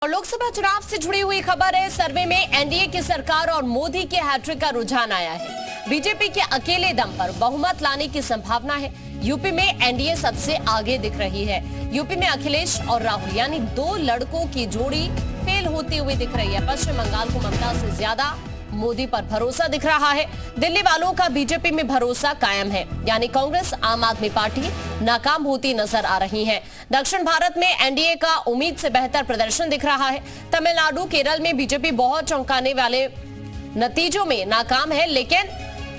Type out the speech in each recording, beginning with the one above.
और लोकसभा चुनाव से जुड़ी हुई खबर है। सर्वे में एनडीए की सरकार और मोदी के हैट्रिक का रुझान आया है। बीजेपी के अकेले दम पर बहुमत लाने की संभावना है। यूपी में एनडीए सबसे आगे दिख रही है। यूपी में अखिलेश और राहुल यानी दो लड़कों की जोड़ी फेल होती हुई दिख रही है। पश्चिम बंगाल को ममता से ज्यादा मोदी पर भरोसा दिख रहा है। दिल्ली वालों का बीजेपी में भरोसा कायम है, यानी कांग्रेस आम आदमी पार्टी नाकाम होती नजर आ रही है। दक्षिण भारत में एनडीए का उम्मीद से बेहतर प्रदर्शन दिख रहा है। तमिलनाडु, केरल में बीजेपी बहुत चौंकाने वाले नतीजों में नाकाम है, लेकिन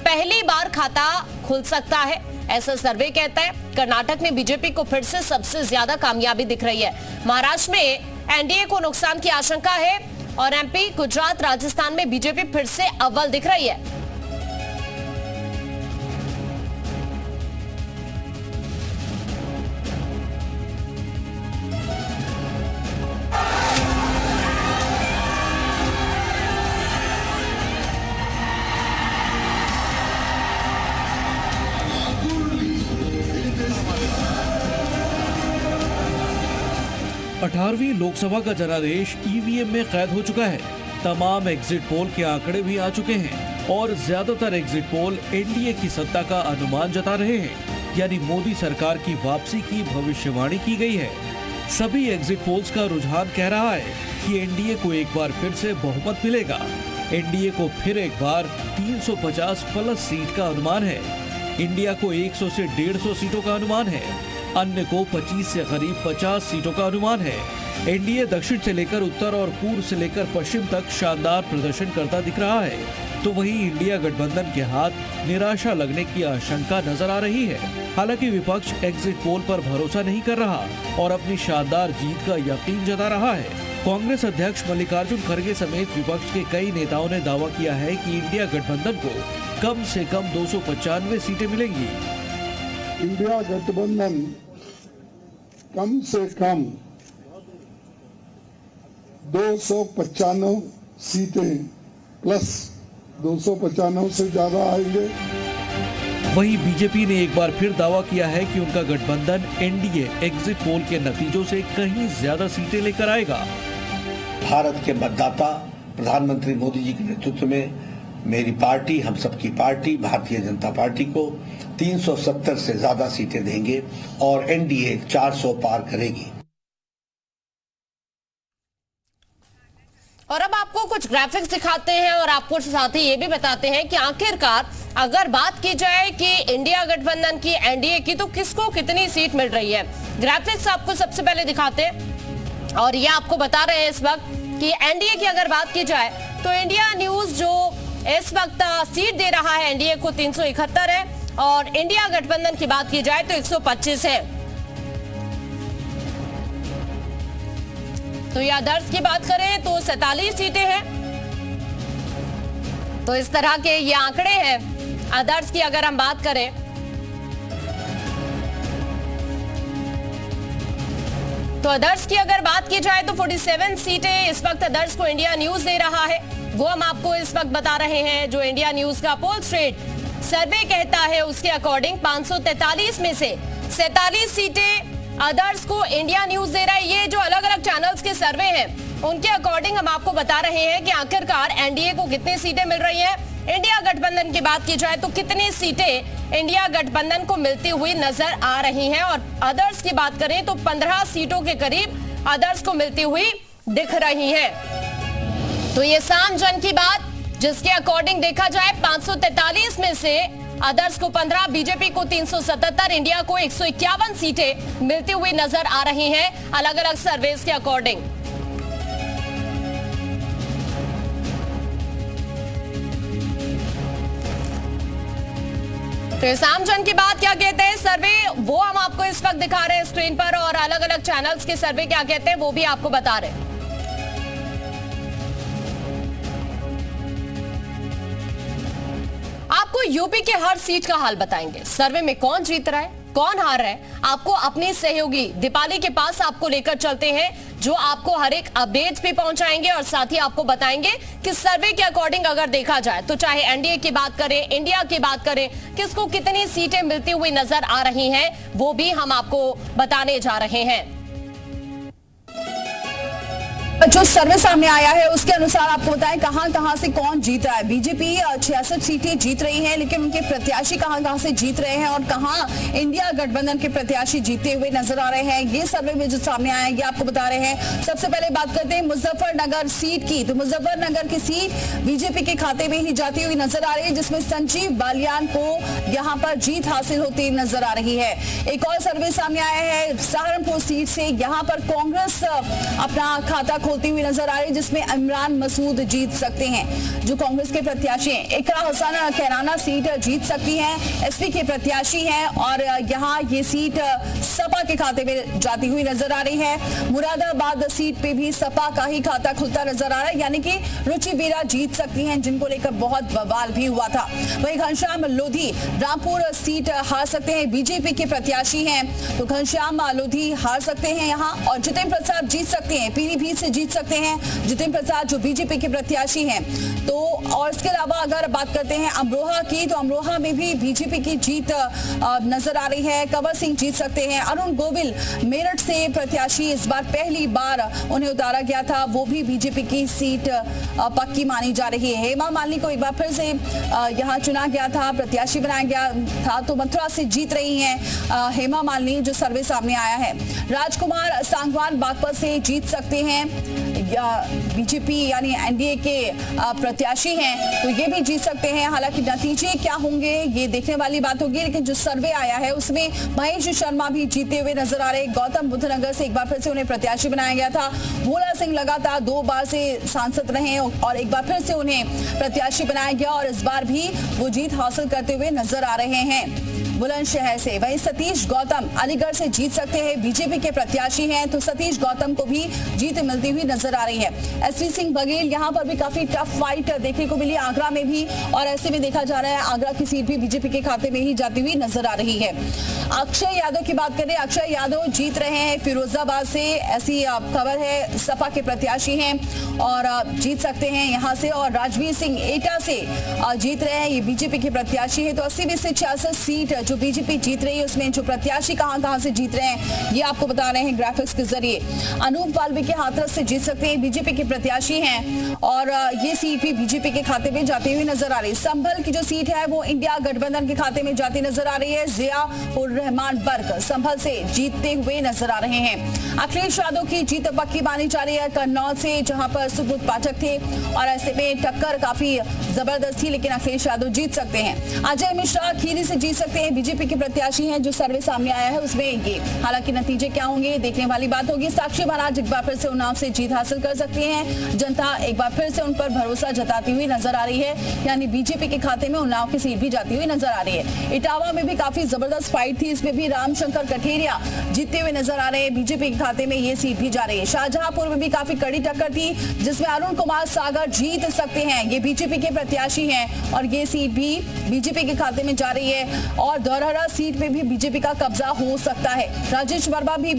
पहली बार खाता खुल सकता है, ऐसा सर्वे कहता है। कर्नाटक में बीजेपी को फिर से सबसे ज्यादा कामयाबी दिख रही है। महाराष्ट्र में एनडीए को नुकसान की आशंका है और एमपी, गुजरात, राजस्थान में बीजेपी फिर से अव्वल दिख रही है। 18वीं लोकसभा का जनादेश ईवीएम में कैद हो चुका है। तमाम एग्जिट पोल के आंकड़े भी आ चुके हैं और ज्यादातर एग्जिट पोल एनडीए की सत्ता का अनुमान जता रहे हैं, यानी मोदी सरकार की वापसी की भविष्यवाणी की गई है। सभी एग्जिट पोल्स का रुझान कह रहा है कि एनडीए को एक बार फिर से बहुमत मिलेगा। एनडीए को फिर एक बार 350 प्लस सीट का अनुमान है। इंडिया को 100 से 150 सीटों का अनुमान है। अन्य को 25 से करीब 50 सीटों का अनुमान है। एनडीए दक्षिण से लेकर उत्तर और पूर्व से लेकर पश्चिम तक शानदार प्रदर्शन करता दिख रहा है, तो वहीं इंडिया गठबंधन के हाथ निराशा लगने की आशंका नजर आ रही है। हालांकि विपक्ष एग्जिट पोल पर भरोसा नहीं कर रहा और अपनी शानदार जीत का यकीन जता रहा है। कांग्रेस अध्यक्ष मल्लिकार्जुन खड़गे समेत विपक्ष के कई नेताओं ने दावा किया है कि इंडिया गठबंधन को कम से कम 295 सीटें मिलेंगी। इंडिया गठबंधन कम से कम 295 सीटें प्लस 295 से ज्यादा आएंगे। वहीं बीजेपी ने एक बार फिर दावा किया है कि उनका गठबंधन एनडीए एग्जिट पोल के नतीजों से कहीं ज्यादा सीटें लेकर आएगा। भारत के मतदाता प्रधानमंत्री मोदी जी के नेतृत्व में मेरी पार्टी, हम सबकी पार्टी, भारतीय जनता पार्टी को 370 से ज्यादा सीटें देंगे और एनडीए 400 पार करेगी। और अब आपको कुछ ग्राफिक्स दिखाते हैं और आपको साथ ही ये भी बताते हैं कि आखिरकार अगर बात की जाए कि इंडिया गठबंधन की, एनडीए की, तो किसको कितनी सीट मिल रही है। ग्राफिक्स आपको सबसे पहले दिखाते हैं और ये आपको बता रहे हैं इस वक्त कि एनडीए की अगर बात की जाए तो इंडिया न्यूज जो इस वक्त सीट दे रहा है एनडीए को 371 है और इंडिया गठबंधन की बात की जाए तो 125 है। तो ये आदर्श की बात करें तो 47 सीटें हैं। तो इस तरह के ये आंकड़े हैं। आदर्श की अगर हम बात करें तो आदर्श की अगर बात की जाए तो 47 सीटें इस वक्त आदर्श को इंडिया न्यूज दे रहा है। वो हम आपको इस वक्त बता रहे हैं जो इंडिया न्यूज का पोल स्ट्रीट सर्वे कहता है, उसके अकॉर्डिंग 543 में से 47 सीटें अदर्स को इंडिया न्यूज दे रहा है। ये जो अलग अलग चैनल्स के सर्वे हैं उनके अकॉर्डिंग हम आपको बता रहे हैं कि आखिरकार एनडीए को कितनी सीटें मिल रही हैं। इंडिया गठबंधन की बात की जाए तो कितनी सीटें इंडिया गठबंधन को मिलती हुई नजर आ रही हैं और अदर्स की बात करें तो 15 सीटों के करीब अदर्स को मिलती हुई दिख रही है। तो ये साम जन की बात जिसके अकॉर्डिंग देखा जाए 543 में से अदर्स को 15, बीजेपी को 377, इंडिया को 151 सीटें मिलती हुई नजर आ रही हैं अलग अलग सर्वेस के अकॉर्डिंग। तो साम जन की बात क्या कहते हैं सर्वे, वो हम आपको इस वक्त दिखा रहे हैं स्क्रीन पर और अलग अलग चैनल्स के सर्वे क्या कहते हैं वो भी आपको बता रहे हैं। आपको यूपी के हर सीट का हाल बताएंगे। सर्वे में कौन जीत रहा है, कौन हार रहा है, आपको अपनी सहयोगी दीपाली के पास आपको लेकर चलते हैं जो आपको हर एक अपडेट्स भी पहुंचाएंगे और साथ ही आपको बताएंगे कि सर्वे के अकॉर्डिंग अगर देखा जाए तो चाहे एनडीए की बात करें, इंडिया की बात करें, किसको कितनी सीटें मिलती हुई नजर आ रही हैं वो भी हम आपको बताने जा रहे हैं। जो सर्वे सामने आया है उसके अनुसार आपको बताएं कहां से कौन जीत रहा है। बीजेपी 66 सीटें जीत रही है, लेकिन उनके प्रत्याशी कहां से जीत रहे हैं और कहां इंडिया गठबंधन के प्रत्याशी जीतते हुए नजर आ रहे हैं, ये सर्वे में जो सामने आया है ये आपको बता रहे हैं। सबसे पहले बात करते हैं मुजफ्फरनगर सीट की। तो मुजफ्फरनगर की सीट बीजेपी के खाते में ही जाती हुई नजर आ रही है, जिसमें संजीव बालियान को यहां पर जीत हासिल होती नजर आ रही है। एक और सर्वे सामने आया है सहारनपुर सीट से, यहां पर कांग्रेस अपना खाता खोलती हुई नजर आ रही है, जिसमें इमरान मसूद जीत सकते हैं जो कांग्रेस के प्रत्याशी हैं। इकरा हसन कैराना सीट जीत सकती हैं, एसपी के प्रत्याशी हैं और यहां ये सीट सपा के खाते में जाती हुई नजर आ रही है। मुरादाबाद सीट पे भी सपा का ही खाता खुलता नजर आ रहा है, यानी कि रुचि बीरा जीत सकती हैं, जिनको लेकर बहुत बवाल भी हुआ था। वहीं घनश्याम लोधी रामपुर सीट हार सकते हैं, बीजेपी के प्रत्याशी हैं, तो घनश्याम लोधी हार सकते हैं यहां। और जितेंद्र प्रसाद जीत सकते हैं, पीलीभीत से जीत सकते हैं जितेंद्र प्रसाद जो बीजेपी के प्रत्याशी हैं। तो और इसके अलावा अगर बात करते हैं अमरोहा की, तो अमरोहा में भी बीजेपी की जीत नजर आ रही है, कंवर सिंह जीत सकते हैं। अरुण गोविल मेरठ से प्रत्याशी, इस बार पहली बार उन्हें उतारा गया था, वो भी बीजेपी की सीट पक्की मानी जा रही है। हेमा मालिनी को एक बार फिर से यहाँ चुना गया था, प्रत्याशी बनाया गया था, तो मथुरा से जीत रही हैं हेमा मालिनी, जो सर्वे सामने आया है। राजकुमार सांगवान बागपत से जीत सकते हैं, बीजेपी यानी एनडीए के प्रत्याशी हैं, तो ये भी जीत सकते हैं। हालांकि नतीजे क्या होंगे ये देखने वाली बात होगी, लेकिन जो सर्वे आया है उसमें महेश शर्मा भी जीते हुए नजर आ रहे। गौतम बुद्ध नगर से एक बार फिर से उन्हें प्रत्याशी बनाया गया था। भोला सिंह लगातार 2 बार से सांसद रहे और एक बार फिर से उन्हें प्रत्याशी बनाया गया और इस बार भी वो जीत हासिल करते हुए नजर आ रहे हैं बुलंदशहर से। वहीं सतीश गौतम अलीगढ़ से जीत सकते हैं, बीजेपी के प्रत्याशी हैं, तो सतीश गौतम को भी जीत मिलती हुई नजर आ रही है। एसपी सिंह बघेल यहां पर भी काफी टफ फाइट देखने को मिली आगरा में भी, और ऐसे में देखा जा रहा है आगरा की सीट भी बीजेपी के खाते में ही जाती हुई नजर आ रही है। अक्षय यादव की बात करें, अक्षय यादव जीत रहे हैं फिरोजाबाद से, ऐसी खबर है, सपा के प्रत्याशी हैं और जीत सकते हैं यहां से। और राजवीर सिंह एटा से जीत रहे हैं, ये बीजेपी के प्रत्याशी है। तो 80 में से 66 सीट जो बीजेपी जीत रही है उसमें जो प्रत्याशी कहां से जीत रहे हैं ये आपको बता रहे हैं ग्राफिक्स के जरिए। अनूप वाल्मीकि हाथरस से जीत सकते हैं, बीजेपी के प्रत्याशी हैं और ये सीट भी बीजेपी के खाते में जाती हुई नजर आ रही है। संभल की जो सीट है वो इंडिया गठबंधन के खाते में जाती नजर आ रही है। जिया उर रहमान बर्क संभल से जीतते हुए नजर आ रहे हैं। अखिलेश यादव की जीत पक्की मानी जा रही है कन्नौज से, जहां पर सुब्रत पाठक थे और ऐसे में टक्कर काफी जबरदस्त थी, लेकिन अखिलेश यादव जीत सकते हैं। अजय मिश्रा खीरी से जीत सकते हैं, बीजेपी के प्रत्याशी हैं, जो सर्वे सामने आया है उसमें ये। हालांकि नतीजे क्या होंगे देखने वाली बात होगी। साक्षी महाराज एक बार फिर से उन्नाव से जीत हासिल कर सकती हैं, जनता एक बार फिर से उन पर भरोसा जताती हुई नजर आ रही है, यानी बीजेपी के खाते में उन्नाव की सीट भी जाती हुई नजर आ रही है। इटावा में भी काफी जबरदस्त फाइट थी, इसमें भी रामशंकर कठेरिया जीतते हुए नजर आ रहे हैं, बीजेपी के खाते में ये सीट भी जा रही है। शाहजहांपुर में भी काफी कड़ी टक्कर थी, जिसमें अरुण कुमार सागर जीत सकते हैं, ये बीजेपी के प्रत्याशी हैं और ये सीट भी बीजेपी के खाते में जा रही है। और धौरहरा सीट पे भी बीजेपी का कब्जा हो सकता है। राजेश वर्मा भी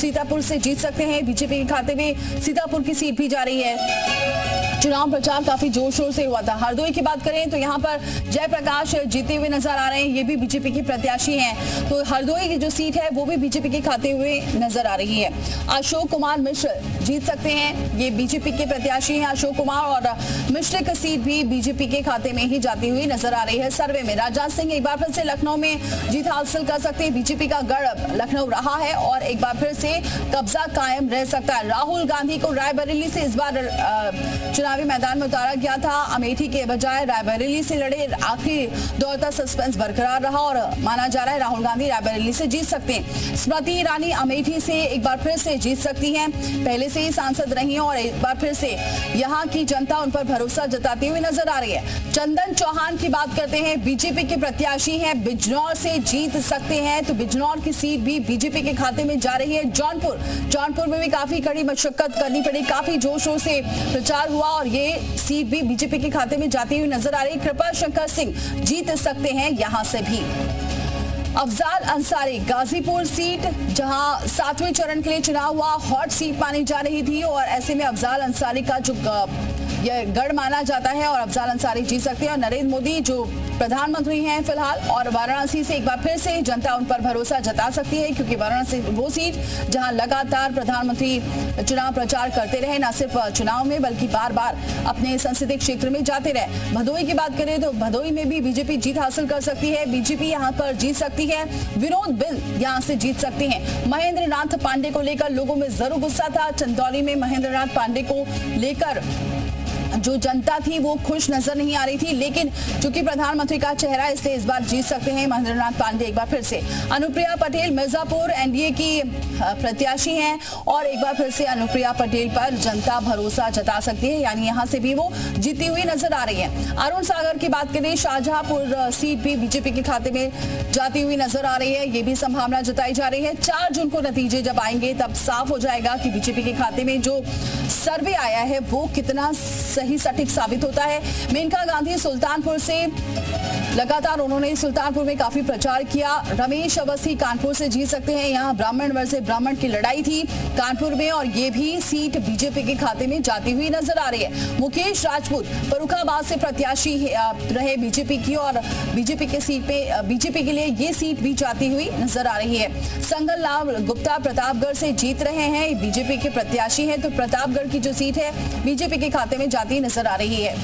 सीतापुर से जीत सकते हैं, बीजेपी के खाते में सीतापुर की सीट भी जा रही है। चुनाव प्रचार काफी जोर शोर से हुआ था। हरदोई की बात करें तो यहाँ पर जयप्रकाश जीते हुए नजर आ रहे हैं, ये भी बीजेपी के प्रत्याशी हैं, तो हरदोई की जो सीट है वो भी बीजेपी के खाते हुए नजर आ रही है। अशोक कुमार मिश्र जीत सकते हैं, ये बीजेपी के प्रत्याशी हैं अशोक कुमार, और मिश्र की सीट भी बीजेपी के खाते में ही जाती हुई नजर आ रही है। सर्वे में राजनाथ सिंह एक बार फिर से लखनऊ में जीत हासिल कर सकते हैं, बीजेपी का गढ़ लखनऊ रहा है और एक बार फिर से कब्जा कायम रह सकता है। राहुल गांधी को रायबरेली से इस बार चुनावी मैदान में उतारा गया था, अमेठी के बजाय रायबरेली से लड़े, आखिरी दौर तक सस्पेंस बरकरार रहा और माना जा रहा है राहुल गांधी रायबरेली से जीत सकते हैं। स्मृति ईरानी अमेठी से एक बार फिर से जीत सकती हैं, पहले से ही सांसद रही हैं और एक बार फिर से यहाँ की जनता उन पर भरोसा जताती हुई नजर आ रही है। चंदन चौहान की बात करते हैं, बीजेपी के प्रत्याशी हैं, बिजनौर से जीत सकते हैं, तो बिजनौर की सीट भी बीजेपी के खाते में जा रही है। जौनपुर में भी काफी कड़ी मशक्कत करनी पड़ी, काफी जोर शोर से प्रचार हुआ और ये सीट भी बीजेपी के खाते में जाती हुई नजर आ रही है। कृपा शंकर सिंह जीत सकते हैं यहां से भी। अफजाल अंसारी गाजीपुर सीट, जहां 7वें चरण के लिए चुनाव हुआ, हॉट सीट मानी जा रही थी और ऐसे में अफजाल अंसारी का जो यह गढ़ माना जाता है और अफजाल अंसारी जीत सकते हैं। और नरेंद्र मोदी जो प्रधानमंत्री हैं फिलहाल, और वाराणसी से एक बार फिर से जनता उन पर भरोसा जता सकती है, क्योंकि वाराणसी वो सीट जहां लगातार प्रधानमंत्री चुनाव प्रचार करते रहे, न सिर्फ चुनाव में बल्कि बार बार अपने संसदीय क्षेत्र में जाते रहे। भदोही की बात करें तो भदोही में भी बीजेपी जीत हासिल कर सकती है, बीजेपी यहां पर जीत सकती है, विनोद बिल यहां से जीत सकते हैं। महेंद्र नाथ पांडे को लेकर लोगों में जरूर गुस्सा था। चंदौली में महेंद्र नाथ पांडे को लेकर जो जनता थी वो खुश नजर नहीं आ रही थी, लेकिन चूंकि प्रधानमंत्री का चेहरा है इसलिए इस बार जीत सकते हैं महेंद्र नाथ पांडे एक बार फिर से। अनुप्रिया पटेल मिर्जापुर एनडीए की प्रत्याशी हैं और एक बार फिर से अनुप्रिया पटेल पर जनता भरोसा जता सकती है, यानी यहां से भी वो जीती हुई नजर आ रही है। अरुण सागर की बात करें, शाहजहांपुर सीट भी बीजेपी के खाते में जाती हुई नजर आ रही है, ये भी संभावना जताई जा रही है। 4 जून को नतीजे जब आएंगे तब साफ हो जाएगा कि बीजेपी के खाते में जो सर्वे आया है वो कितना सही सटीक साबित होता है। मेनका गांधी सुल्तानपुर से लगातार उन्होंने सुल्तानपुर में काफी प्रचार किया। रमेश अवस्थी कानपुर से जीत सकते हैं, यहाँ ब्राह्मण वर्सेस ब्राह्मण की लड़ाई थी कानपुर में और ये भी सीट बीजेपी के खाते में जाती हुई नजर आ रही है। मुकेश राजपूत फर्रुखाबाद से प्रत्याशी रहे बीजेपी की और बीजेपी के सीट पे बीजेपी के लिए ये सीट भी जाती हुई नजर आ रही है। संगल लाल गुप्ता प्रतापगढ़ से जीत रहे हैं, बीजेपी के प्रत्याशी हैं, तो प्रतापगढ़ की जो सीट है बीजेपी के खाते में जाती नजर आ रही है।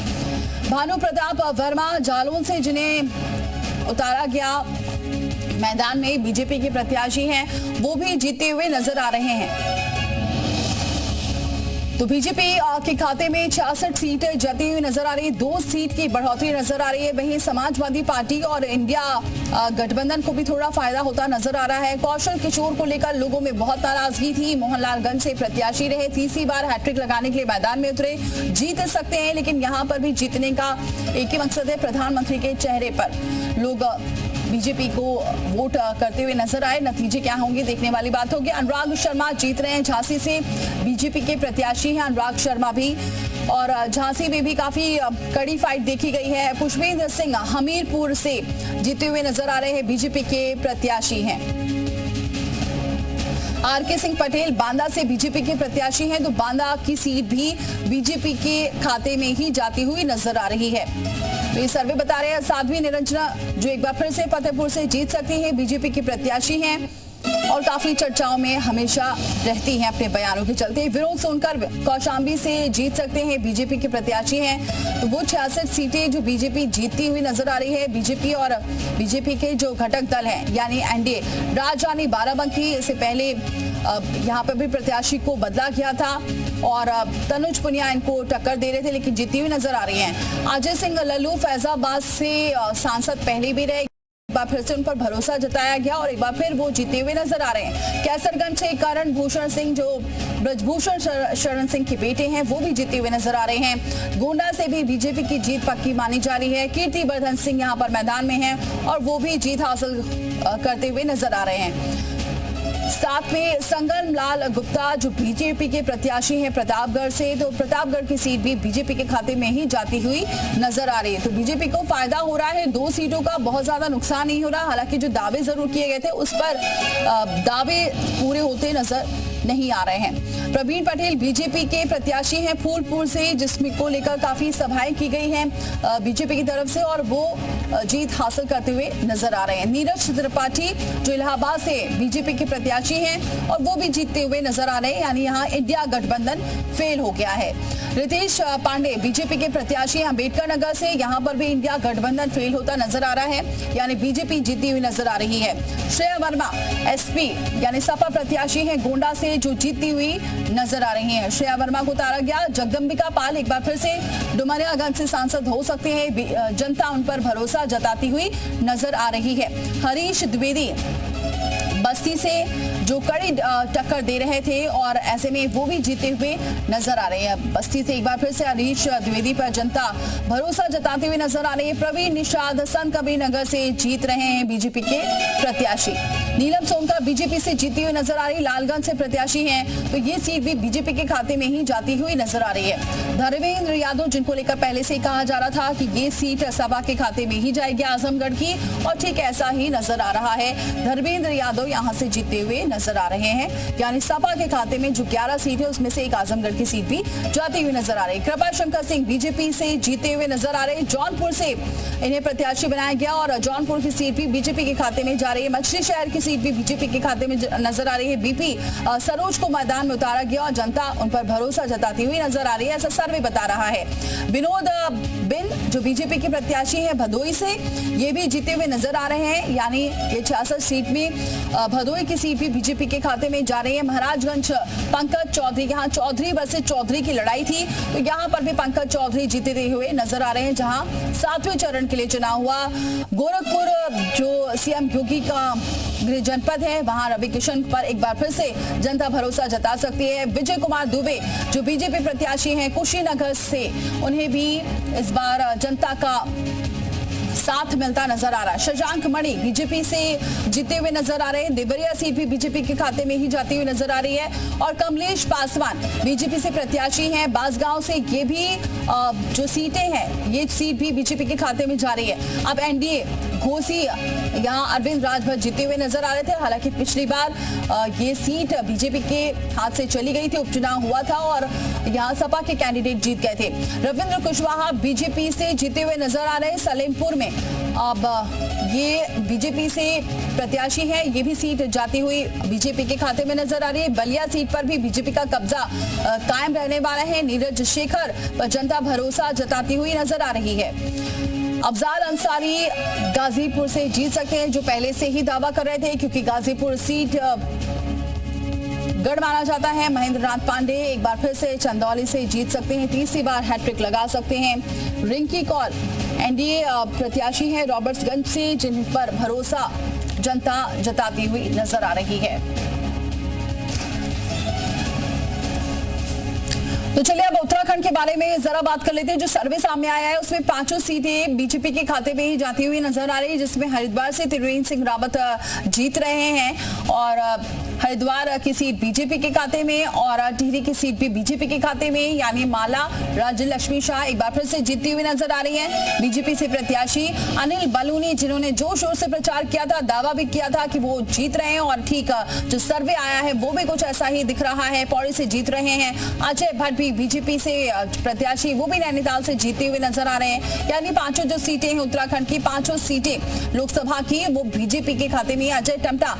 भानु प्रताप वर्मा जालौन से जिन्हें उतारा गया मैदान में बीजेपी के प्रत्याशी हैं, वो भी जीते हुए नजर आ रहे हैं। तो बीजेपी के खाते में 66 सीटें जाती हुई नजर आ रही है, 2 सीट की बढ़ोतरी नजर आ रही है। वहीं समाजवादी पार्टी और इंडिया गठबंधन को भी थोड़ा फायदा होता नजर आ रहा है। कौशल किशोर को लेकर लोगों में बहुत नाराजगी थी, मोहनलालगंज से प्रत्याशी रहे, तीसरी बार हैट्रिक लगाने के लिए मैदान में उतरे, जीत सकते हैं, लेकिन यहाँ पर भी जीतने का एक ही मकसद है, प्रधानमंत्री के चेहरे पर लोग बीजेपी को वोट करते हुए नजर आए। नतीजे क्या होंगे देखने वाली बात होगी। अनुराग शर्मा जीत रहे हैं, झांसी से बीजेपी के प्रत्याशी हैं अनुराग शर्मा भी, और झांसी में भी काफी कड़ी फाइट देखी गई है। पुष्पेंद्र सिंह हमीरपुर से जीते हुए नजर आ रहे हैं, बीजेपी के प्रत्याशी हैं। आरके सिंह पटेल बांदा से बीजेपी के प्रत्याशी हैं, तो बांदा की सीट भी बीजेपी के खाते में ही जाती हुई नजर आ रही है। तो ये सर्वे बता रहे हैं साध्वी निरंजना जो एक बार फिर से फतेहपुर से जीत सकती है, बीजेपी की प्रत्याशी हैं और काफी चर्चाओं में हमेशा रहती हैं अपने बयानों के चलते। विनोद सोनकर कौशाम्बी से जीत सकते हैं, बीजेपी के प्रत्याशी हैं, तो वो 66 सीटें जो बीजेपी जीतती हुई नजर आ रही है। बीजेपी और बीजेपी के जो घटक दल हैं यानी एनडीए, राजधानी बाराबंकी इससे पहले यहाँ पर भी प्रत्याशी को बदला किया था और तनुज पुनिया इनको टक्कर दे रहे थे, लेकिन जीती हुई नजर आ रही हैं। अजय सिंह लल्लू फैजाबाद से सांसद पहले भी रहे, एक बार फिर से उन पर भरोसा जताया गया और एक बार फिर वो जीते हुए नजर आ रहे हैं। कैसरगंज से करण भूषण सिंह जो ब्रजभूषण शरण सिंह के बेटे हैं वो भी जीते हुए नजर आ रहे हैं। गोंडा से भी बीजेपी की जीत पक्की मानी जा रही है। कीर्तिवर्धन सिंह यहाँ पर मैदान में हैं और वो भी जीत हासिल करते हुए नजर आ रहे हैं। साथ में संगम लाल गुप्ता जो बीजेपी के प्रत्याशी हैं प्रतापगढ़ से, तो प्रतापगढ़ की सीट भी बीजेपी के खाते में ही जाती हुई नजर आ रही है। तो बीजेपी को फायदा हो रहा है, 2 सीटों का बहुत ज्यादा नुकसान नहीं हो रहा। हालांकि जो दावे जरूर किए गए थे उस पर दावे पूरे होते नजर नहीं आ रहे हैं। प्रवीण पटेल बीजेपी के प्रत्याशी हैं फूलपुर से, जिसमें को लेकर काफी सभाएं की गई हैं बीजेपी की तरफ से और वो जीत हासिल करते हुए नजर आ रहे हैं। नीरज त्रिपाठी जो इलाहाबाद से बीजेपी के प्रत्याशी हैं और वो भी जीतते हुए नजर आ रहे हैं, यानी यहाँ इंडिया गठबंधन फेल हो गया है। रितेश पांडे बीजेपी के प्रत्याशी अम्बेडकर नगर से, यहाँ पर भी इंडिया गठबंधन फेल होता नजर आ रहा है, यानी बीजेपी जीती हुई नजर आ रही है। श्रेया वर्मा एसपी यानी सपा प्रत्याशी हैं गोंडा से जो जीतती हुई नजर आ रही हैं। श्रेया वर्मा को उतारा गया। जगदम्बिका पाल एक बार फिर से डुमरियागंज से सांसद हो सकते हैं, जनता उन पर भरोसा जताती हुई नजर आ रही है। हरीश द्विवेदी बस्ती से जो कड़ी टक्कर दे रहे थे और ऐसे में वो भी जीते हुए नजर आ रहे हैं। बस्ती से एक बार फिर से हरीश द्विवेदी पर जनता भरोसा जताते हुए नजर आ रही है। प्रवीण निषाद संत कबीर नगर से जीत रहे हैं बीजेपी के प्रत्याशी। नीलम सोनकर बीजेपी से जीती हुई नजर आ रही, लालगंज से प्रत्याशी हैं, तो ये सीट भी बीजेपी के खाते में ही जाती हुई नजर आ रही है। धर्मेंद्र यादव, जिनको लेकर पहले से ही कहा जा रहा था कि ये सीट सपा के खाते में ही जाएगी आजमगढ़ की, और ठीक ऐसा ही नजर आ रहा है। धर्मेंद्र यादव यहां से जीतते हुए नजर आ रहे हैं, यानी सपा के खाते में जो 11 सीट है उसमें से एक आजमगढ़ की सीट भी जाती हुई नजर आ रही है। कृपा शंकर सिंह बीजेपी से जीते हुए नजर आ रहे, जौनपुर से इन्हें प्रत्याशी बनाया गया और जौनपुर की सीट भी बीजेपी के खाते में जा रही है। मछली शहर की सीट भी बीजेपी के खाते में नजर आ रही है। बीपी सरोज को मैदान में उतारा गया और जनता उन पर भरोसा जताती हुई नजर आ रही है, ऐसा सर्वे बता रहा है। विनोद बिन, जो बीजेपी के प्रत्याशी है भदोई से, ये भी जीते हुए नजर आ रहे हैं, यानी ये 66 सीट में भदोई की सीट भी बीजेपी के खाते में जा रही है। महाराजगंज पंकज चौधरी, यहाँ चौधरी वर्सेस चौधरी की लड़ाई थी, तो यहाँ पर भी पंकज चौधरी जीतते हुए नजर आ रहे हैं, जहां 7वें चरण के लिए चुनाव हुआ। गोरखपुर, जो सीएम योगी का गृह जनपद है, वहां रवि किशन पर एक बार फिर से जनता भरोसा जता सकती है। विजय कुमार दुबे, जो बीजेपी प्रत्याशी हैं कुशीनगर से, उन्हें भी इस बार जनता का साथ मिलता नजर आ रहा है। शशांक मणि बीजेपी से जीते हुए नजर आ रहे हैं। देवरिया सीट भी बीजेपी के खाते में ही जाती हुई नजर आ रही है। और कमलेश पासवान बीजेपी से प्रत्याशी हैं बांसगांव से, ये भी जो सीटें हैं ये सीट भी बीजेपी के खाते में जा रही है। अब एनडीए घोसी, यहाँ अरविंद राजभर जीते हुए नजर आ रहे थे, हालांकि पिछली बार ये सीट बीजेपी के हाथ से चली गई थी, उपचुनाव हुआ था और यहाँ सपा के कैंडिडेट जीत गए थे। रविंद्र कुशवाहा बीजेपी से जीते हुए नजर आ रहे हैं सलेमपुर में, अब ये बीजेपी से प्रत्याशी है, ये भी सीट जाती हुई बीजेपी के खाते में नजर आ रही है। बलिया सीट पर भी बीजेपी का कब्जा कायम रहने वाला है। नीरज शेखर पर जनता भरोसा जताती हुई नजर आ रही है। अफजाल अंसारी गाजीपुर से जीत सकते हैं, जो पहले से ही दावा कर रहे थे, क्योंकि गाजीपुर सीट गढ़ माना जाता है। महेंद्र नाथ पांडे एक बार फिर से चंदौली से जीत सकते हैं, तीसरी बार हैट्रिक लगा सकते हैं। रिंकी कौल एनडीए प्रत्याशी है रॉबर्ट्सगंज से, जिन पर भरोसा जनता जताती हुई नजर आ रही है। तो चलिए अब उत्तराखंड के बारे में जरा बात कर लेते हैं। जो सर्वे सामने आया है उसमें 5 सीटें बीजेपी के खाते में ही जाती हुई नजर आ रही है, जिसमें हरिद्वार से त्रिवेंद्र सिंह रावत जीत रहे हैं और हरिद्वार की सीट बीजेपी के खाते में और टिहरी की सीट भी बीजेपी के खाते में, यानी माला राज्य लक्ष्मी शाह एक बार फिर से जीतती हुई नजर आ रही है। बीजेपी से प्रत्याशी अनिल बलूनी, जिन्होंने जोर शोर से प्रचार किया था, दावा भी किया था कि वो जीत रहे हैं और ठीक जो सर्वे आया है वो भी कुछ ऐसा ही दिख रहा है, पौड़ी से जीत रहे हैं। अजय भट्ट भी बीजेपी से प्रत्याशी, वो भी नैनीताल से जीतते हुए नजर आ रहे हैं, यानी 5 जो सीटें हैं उत्तराखंड की, 5 सीटें लोकसभा की वो बीजेपी के खाते में। अजय टम्टा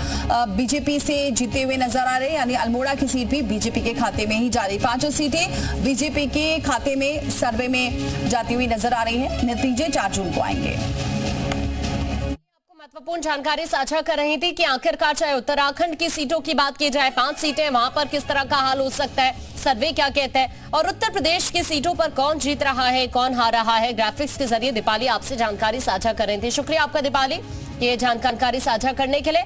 बीजेपी से जीते हुए नजर आ रहे हैं, यानी अल्मोड़ा की सीट भी बीजेपी के खाते में ही जा रही। 5 सीटें बीजेपी के खाते में सर्वे में जाती हुई नजर आ रही है। नतीजे 4 जून को आएंगे। महत्वपूर्ण जानकारी साझा कर रही थी कि आखिरकार चाहे उत्तराखंड की सीटों की बात की जाए, 5 सीटें, वहां पर किस तरह का हाल हो सकता है, सर्वे क्या कहता है, और उत्तर प्रदेश की सीटों पर कौन जीत रहा है, कौन हार रहा है, ग्राफिक्स के जरिए दीपाली आपसे जानकारी साझा कर रही थी। शुक्रिया आपका दीपाली, ये जानकारी साझा करने के लिए।